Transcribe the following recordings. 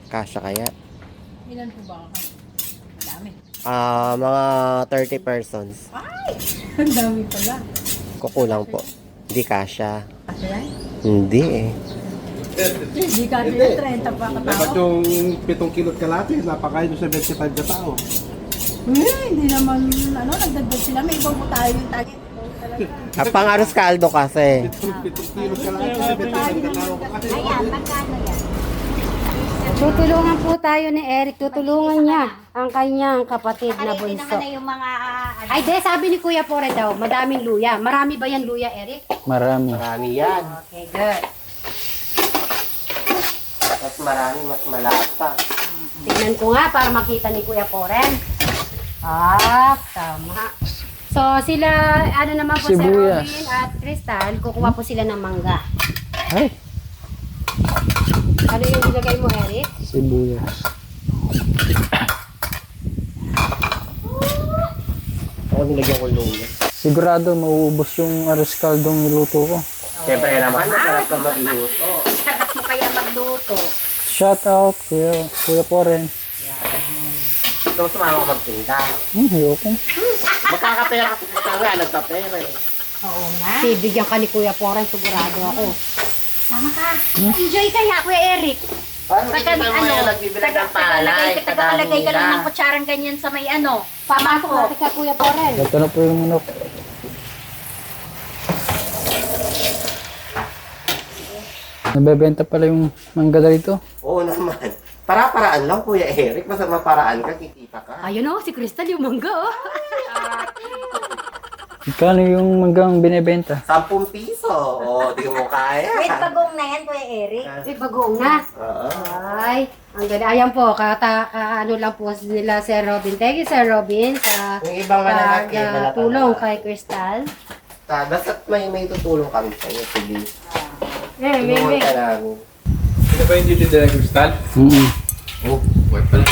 Kasya kaya? Ilan po ba ka? Madami. Mga 30 persons. Ay! Ang dami pala. Kukulang po. Hindi kasya. Kasi yan? Hindi eh. Hindi kasi yung 30 pa Dapat katao. yung 7 kilot kalate, napakain yung 75 na tao. Hindi naman, nagdagdag sila. May ibang po tayo yung tagi. Pang aros kaldo kasi. 7 kilot kalate, 75 na tao. Ayan, magkano yan? Tutulungan po tayo ni Eric. Tutulungan niya ang kanyang kapatid na Hindi bunso. naman na yung mga... Ay, de, sabi ni Kuya Pore daw, madaming luya. Marami ba yan luya, Eric? Marami. Marami yan. Okay, good. Mas marami, mas malasa. Tignan ko nga para makita ni Kuya Poren. Tama. So, sila, ano naman po, Sir Sibuyas. Robin at Crystal, kukuha po sila ng mangga. Ay, Ano yung ilagay mo, Eric? sibuyas. Ako nilagyan ko luya. Sigurado mauubos yung aros kaldong niluto ko. Siyempre naman, masarap ka mag-iluto. Sarap mo kaya magluto. Shout out, Kuya Poren. Ito sumama ko magtinda. Ayoko. Magkakapera kasi sa nga, nagkapera eh. Oo nga. Bibigyan ka ni Kuya Poren, sigurado ako. Sama ka. Enjoy kaya, Kuya Eric. Paano kita mo yung nagbibilag ng palay? Tagalagay ka lang ng kutsarang ganyan sa may ano. Pamasok Pamako. natin ka, Kuya Poren. Ito na po yung manok. Nabebenta pala yung mangga dito. Oo naman. Para-paraan lang, Kuya Eric. Basta maparaan ka, kikita ka. Ayun o, si Crystal yung mangga oh. Magkano yung manggang binebenta? 10 piso. Oo, di mo kaya. Wait, bagong na yan, Kuya Eric. Eh, bagoong na. Oo. Ay, ang ganda. Ayan po, ano lang po nila Sir Robin. Thank you, Sir Robin, sa Yung ibang malalaki, tulong kay Crystal. Basta't may tutulong kami sa'yo. Sige. Eh, Tulungan ka namin. Sino ba yung dito na kristal? Oh, wait pala.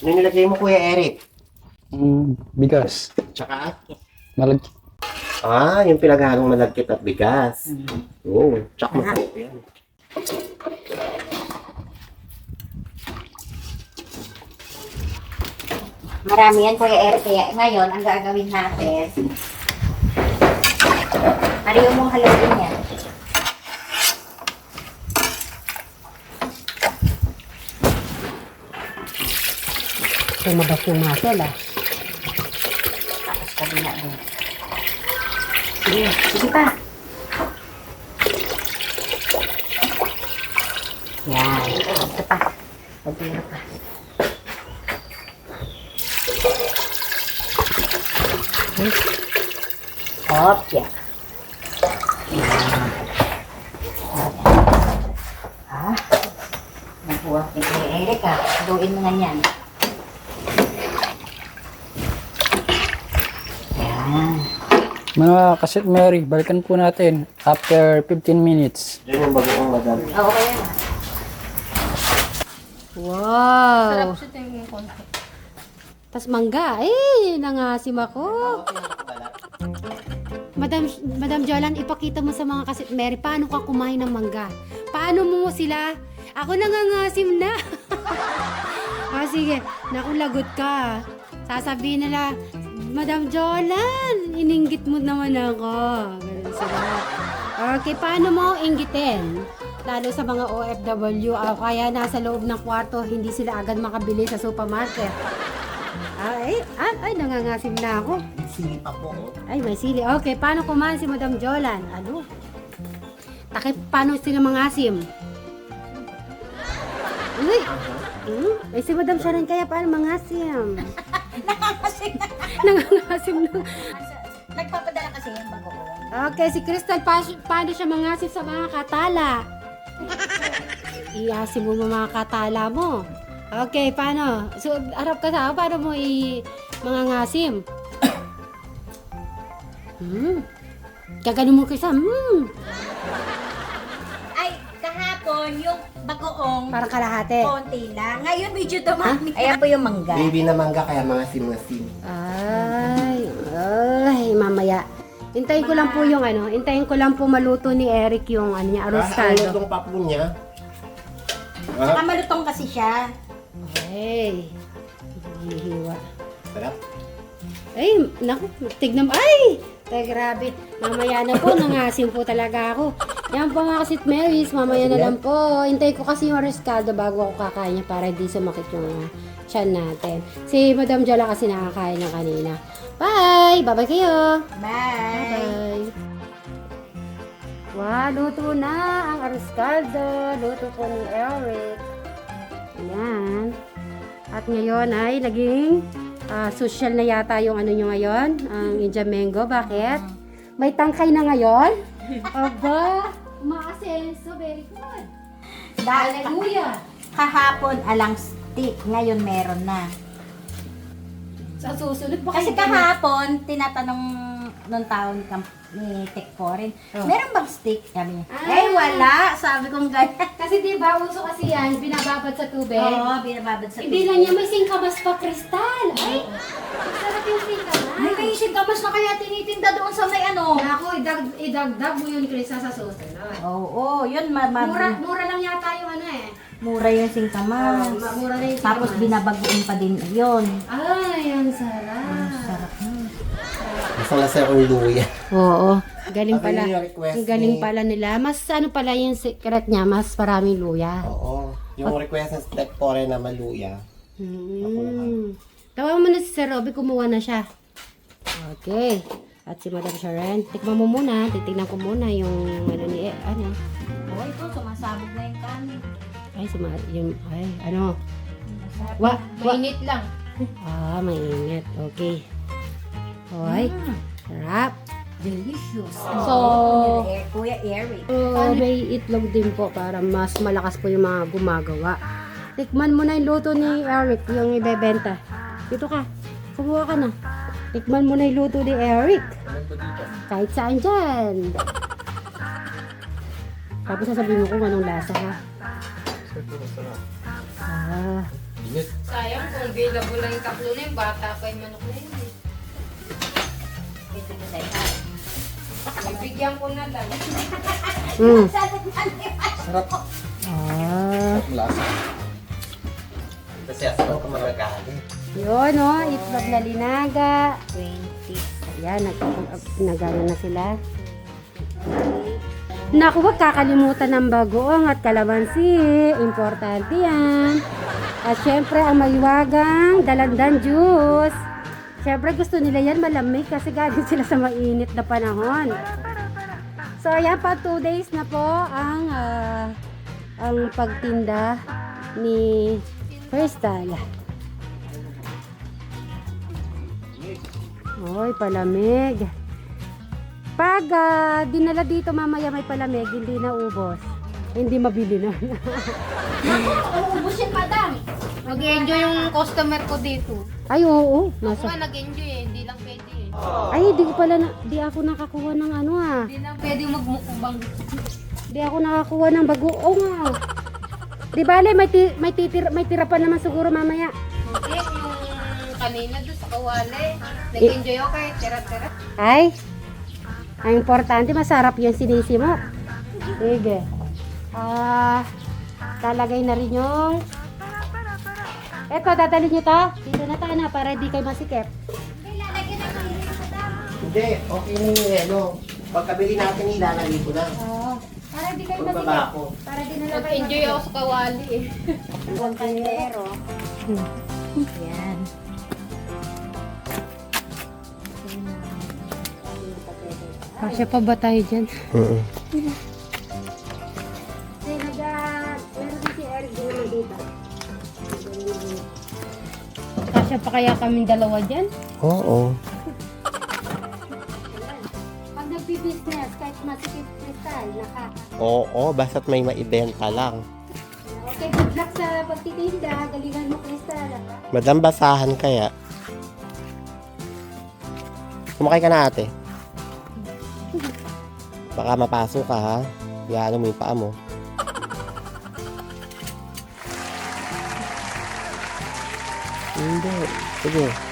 Ano nilagay mo, Kuya Eric? Bigas. Tsaka? Malag. Yung pinaghalong malagkit at bigas. Oo, tsak masarap yan. Marami yan, Kuya Eric. Kaya ngayon, ang gagawin natin, ariyo mong haluin yan. Tumabas yung muscle ah. Tapos kabila doon. Sige, sige pa. Yan. Ito pa. Pagpira pa. Hop, yan. Nabuwak ni Kuya Eric ah. Haluin mo na yan. Yan. Mga kasit Mary, balikan po natin after 15 minutes. Diyan yung bagoong madami. Oo, kaya na. Wow. Sarap siya tingin ko. Tas mangga. Eh, nangasim ako. Madam Jolan, ipakita mo sa mga kasit Mary, paano ka kumain ng mangga? Paano mo sila? Ako nangangasim na. Sige. Naku, lagot ka. Sasabihin nila, Madam Jolan, ininggit mo naman ako. Ganun sila. Okay, paano mo inggitin? Lalo sa mga OFW, kaya nasa loob ng kwarto, hindi sila agad makabili sa supermarket. Ay, nangangasim na ako. Sili pa po. Ay, may sili. Okay, paano kumain si Madam Jolan? Ano? Paano sila mangasim? Uy! Eh, si Madam Sharon kaya paano mangasim? Nangangasim na. Nagpapadala kasi yung bagoong. Okay, si Crystal, paano siya mangasim sa mga katala? Iasim mo mga katala mo. Okay, paano? So, harap ka sa paano mo mangangasim? Gaganon mo kasi. Ay, kahapon yung bagoong Parang kalahati. konti lang. Ngayon medyo dumami. Ayan po yung mangga. Baby na mangga, kaya mga sim-sim. Ay, Hintayin ko lang po yung ano, hintayin ko lang po maluto ni Eric yung ano niya, arroz Ang caldo. lutong papo niya. Saka malutong kasi siya. Okay. Hihiwa. Sarap. Ay, naku, tignan. Ay! Tay, grabe. Mamaya na po, nangasim po talaga ako. Yan po mga kasit Marys, mamaya na lang po. Hintay ko kasi yung arroz caldo bago ako kakain niya para hindi sumakit yung tiyan natin. Si Madam Jola kasi nakakain niya kanina. Bye! Bye-bye kayo! Bye! Bye! Wow, luto na ang arroz caldo. Luto po ni Eric. Ayan. At ngayon ay naging social na yata yung ano nyo ngayon, ang Indian mango. Bakit? May tangkay na ngayon? Aba, umaasenso. Very good. Hallelujah! Kahapon alang stick, ngayon meron na. Sa susunod pa Kasi kahapon, tinatanong nung tao ni Tek Foreign, meron bang stick? Sabi niya, wala. Sabi kong ganyan. Kasi di ba, uso kasi yan, binababad sa tubig. Oo, binababad sa Hindi lang niya, may singkamas pa, kristal. Ay, sarap yung singkamas. Ay, may singkamas na kaya tinitinda doon sa may ano. Ako, idagdag mo yun, Krista, sa susunod. Oo, yun. Mura lang yata yung ano eh. Mura yung singkamas. Mura na yung Tapos singkamas. binabagoon pa din yun. Ay, ang sarap. Sarap na. Masang-lasa akong luya. Oo. Galing Ako pala. yun yung request Ang galing ni- pala nila. Mas ano pala yung secret niya, mas maraming luya. Oo. Yung request ng Step Kore na maluya. Tawagan mo na si Sir Robby, kumuha na siya. Okay. At si Madam Sharon, tikman mo muna. Titignan ko muna yung ano ni ano. Oo, ito, sumasabog na yung kanin. Ano. Mainit lang. Mainit. Okay. Okay. Sarap. Delicious. So, Kuya Eric. may itlog din po para mas malakas po yung mga gumagawa. Tikman mo na yung luto ni Eric, yung ibebenta. Dito ka. Kumuha ka na. Tikman mo na yung luto ni Eric. Kahit saan dyan. Tapos sasabihin mo kung anong lasa ha. Sayang kung available lang yung tatlo na yung bata pa yung manok na yun. Bibigyan ko na lang. Sarap. Lasa. Kasi asal ko magagalit. Yun itlog na linaga. 20. Ayan, nagano na sila. Naku, huwag kakalimutan ng bagoong at kalamansi. Importante yan. At syempre, ang maiwagang dalandan juice. Syempre, gusto nila yan malamig kasi galing sila sa mainit na panahon. So, ayan pa, 2 days na po ang pagtinda ni Crystal. Oy, palamig. Pag dinala dito mamaya may palamig, hindi na ubos. Hindi mabili na. Ubus yun, madam. Mag-enjoy yung customer ko dito. Ay, oo. Ako Nasa, nga nag-enjoy eh, hindi lang pwede eh. ay, di ako nakakuha ng ano Hindi lang pwede magmukbang. Di ako nakakuha ng bagoong Di bale, may tira pa naman siguro mamaya. Hindi, yung kanina doon sa kawali. Nag-enjoy ako eh, tira-tira. Ay, ang importante, masarap yung sinisi mo. Sige. Talagay na rin yung... Eto, dadalhin nyo to. Dito na tayo na para di kayo masikip. Hindi, okay na yung ano. Pagkabili natin ilalagay ko na. Para di kayo Pagbaba masikip. ko. Para di na lang kayo Nag-enjoy ako sa kawali eh. Ang kaldero. Yan. Kasya pa ba tayo dyan? Oo. Meron din si Eric dito. Kasya pa kaya kaming dalawa dyan? Oo. Pag nagbi-business, kahit masikip kristal, Oo, basta't may maibenta lang. Okay, good luck sa pagtitinda. Galingan mo, kristal. Madam, basahan kaya. Sumakay ka na ate. Baka mapasok ka ha. Iyaano mo yung paa mo. Hindi. Sige.